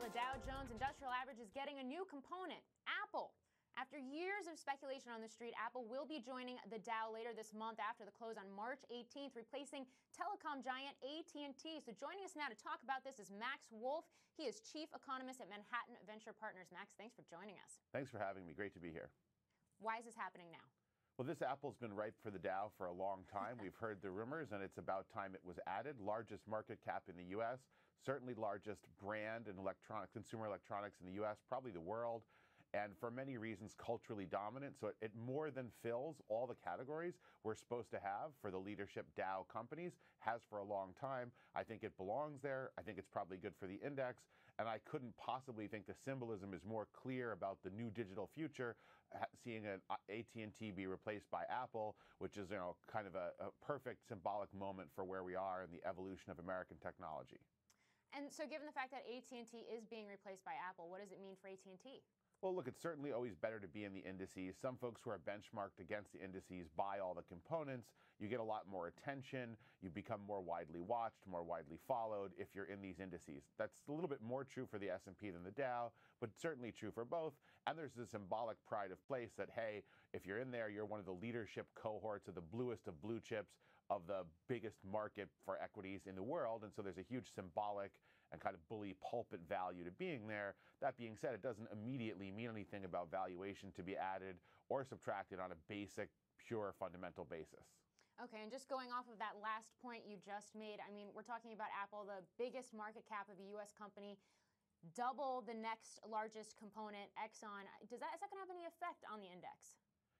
the Dow Jones Industrial Average is getting a new component, Apple. After years of speculation on the street, Apple will be joining the Dow later this month after the close on March 18th, replacing telecom giant AT&T. So joining us now to talk about this is Max Wolff. He is chief economist at Manhattan Venture Partners. Max, thanks for joining us. Thanks for having me. Great to be here. Why is this happening now? Well, this Apple's been ripe for the Dow for a long time. We've heard the rumors, and it's about time it was added. Largest market cap in the U.S., certainly largest brand in consumer electronics in the U.S., probably the world, and for many reasons culturally dominant. So it more than fills all the categories we're supposed to have for the leadership Dow companies, has for a long time. I think it belongs there. I think it's probably good for the index, and I couldn't possibly think the symbolism is more clear about the new digital future, seeing an AT&T be replaced by Apple, which is, kind of a perfect symbolic moment for where we are in the evolution of American technology. And so given the fact that AT&T is being replaced by Apple, what does it mean for AT&T? Well, look, it's certainly always better to be in the indices. Some folks who are benchmarked against the indices buy all the components. You get a lot more attention. You become more widely watched, more widely followed if you're in these indices. That's a little bit more true for the S&P than the Dow, but certainly true for both. And there's the symbolic pride of place that, hey, if you're in there, you're one of the leadership cohorts of the bluest of blue chips of the biggest market for equities in the world. And so there's a huge symbolic and kind of bully pulpit value to being there. That being said, it doesn't immediately mean anything about valuation to be added or subtracted on a basic, pure, fundamental basis. Okay, and just going off of that last point you just made, I mean, we're talking about Apple, the biggest market cap of a U.S. company, double the next largest component, Exxon. Is that going to have any effect on the index?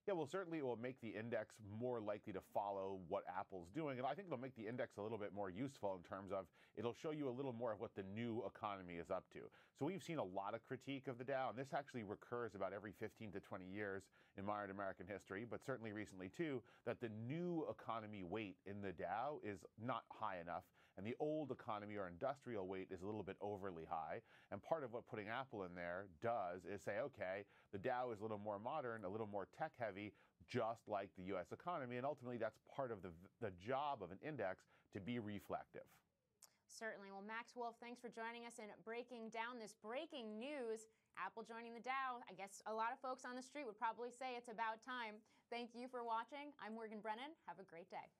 Yeah, well, certainly it will make the index more likely to follow what Apple's doing. And I think it'll make the index a little bit more useful in terms of it'll show you a little more of what the new economy is up to. So we've seen a lot of critique of the Dow, and this actually recurs about every 15 to 20 years in modern American history, but certainly recently too, that the new economy weight in the Dow is not high enough, and the old economy or industrial weight is a little bit overly high. And part of what putting Apple in there does is say, okay, the Dow is a little more modern, a little more tech-heavy, just like the U.S. economy, and ultimately that's part of the job of an index, to be reflective. Certainly. Well, Max Wolff, thanks for joining us and breaking down this breaking news. Apple joining the Dow. I guess a lot of folks on the street would probably say it's about time. Thank you for watching. I'm Morgan Brennan. Have a great day.